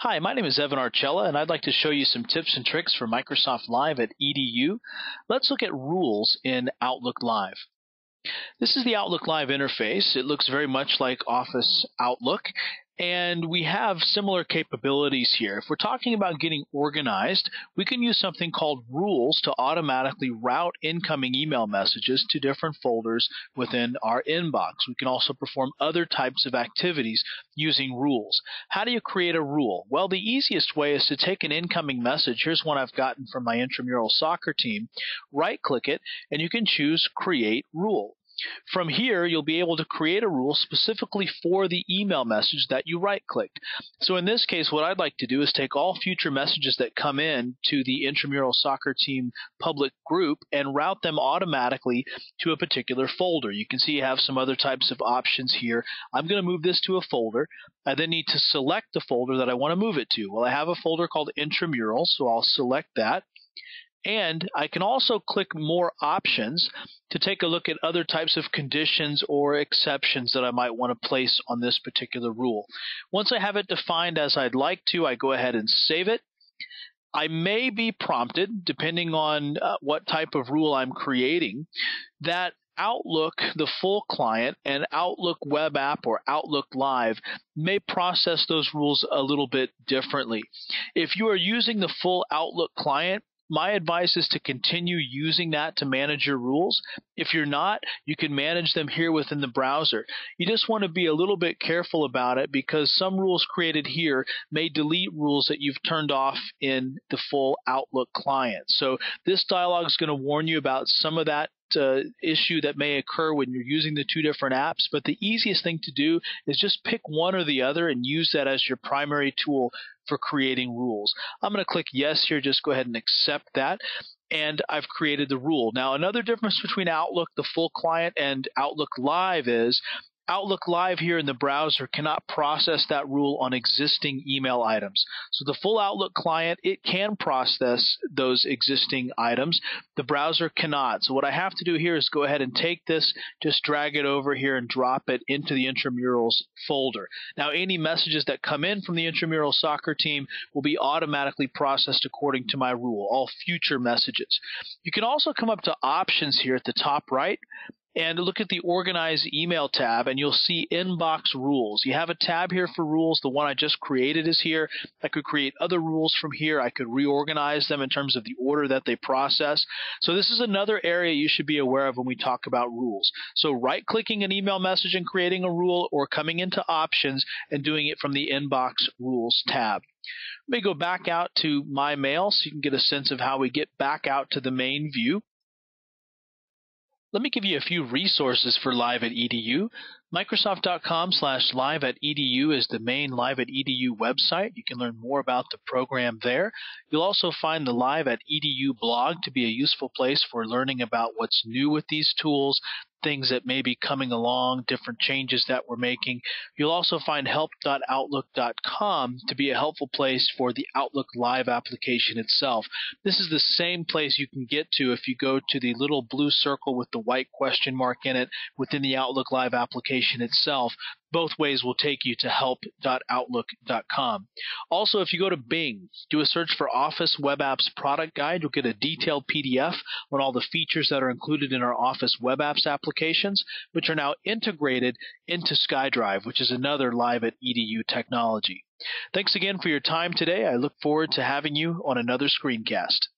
Hi, my name is Evan Archella, and I'd like to show you some tips and tricks for Microsoft Live at EDU. Let's look at rules in Outlook Live. This is the Outlook Live interface. It looks very much like Office Outlook, and we have similar capabilities here. If we're talking about getting organized, we can use something called rules to automatically route incoming email messages to different folders within our inbox. We can also perform other types of activities using rules. How do you create a rule? Well, the easiest way is to take an incoming message. Here's one I've gotten from my intramural soccer team. Right-click it, and you can choose Create Rule. From here, you'll be able to create a rule specifically for the email message that you right-clicked. So in this case, what I'd like to do is take all future messages that come in to the intramural soccer team public group and route them automatically to a particular folder. You can see you have some other types of options here. I'm going to move this to a folder. I then need to select the folder that I want to move it to. Well, I have a folder called Intramural, so I'll select that. And I can also click More Options to take a look at other types of conditions or exceptions that I might want to place on this particular rule. Once I have it defined as I'd like to, I go ahead and save it. I may be prompted, depending on what type of rule I'm creating, that Outlook, the full client, and Outlook web app or Outlook Live may process those rules a little bit differently. If you are using the full Outlook client, my advice is to continue using that to manage your rules. If you're not, you can manage them here within the browser. You just want to be a little bit careful about it because some rules created here may delete rules that you've turned off in the full Outlook client. So this dialog is going to warn you about some of that issue that may occur when you're using the two different apps, but the easiest thing to do is just pick one or the other and use that as your primary tool for creating rules. I'm going to click yes here, just go ahead and accept that, and I've created the rule. Now, another difference between Outlook, the full client, and Outlook Live is Outlook Live here in the browser cannot process that rule on existing email items. So the full Outlook client, it can process those existing items. The browser cannot. So what I have to do here is go ahead and take this, just drag it over here and drop it into the Intramurals folder. Now any messages that come in from the intramural soccer team will be automatically processed according to my rule, all future messages. You can also come up to Options here at the top right, and look at the Organize Email tab, and you'll see Inbox Rules. You have a tab here for rules. The one I just created is here. I could create other rules from here. I could reorganize them in terms of the order that they process. So this is another area you should be aware of when we talk about rules. So right-clicking an email message and creating a rule, or coming into Options and doing it from the Inbox Rules tab. Let me go back out to My Mail so you can get a sense of how we get back out to the main view. Let me give you a few resources for Live at EDU. Microsoft.com/live at EDU is the main Live at EDU website. You can learn more about the program there. You'll also find the Live at EDU blog to be a useful place for learning about what's new with these tools, things that may be coming along, different changes that we're making. You'll also find help.outlook.com to be a helpful place for the Outlook Live application itself. This is the same place you can get to if you go to the little blue circle with the white question mark in it within the Outlook Live application itself. Both ways will take you to help.outlook.com. Also, if you go to Bing, do a search for Office Web Apps Product Guide, you'll get a detailed PDF on all the features that are included in our Office Web Apps applications, which are now integrated into SkyDrive, which is another Live at EDU technology. Thanks again for your time today. I look forward to having you on another screencast.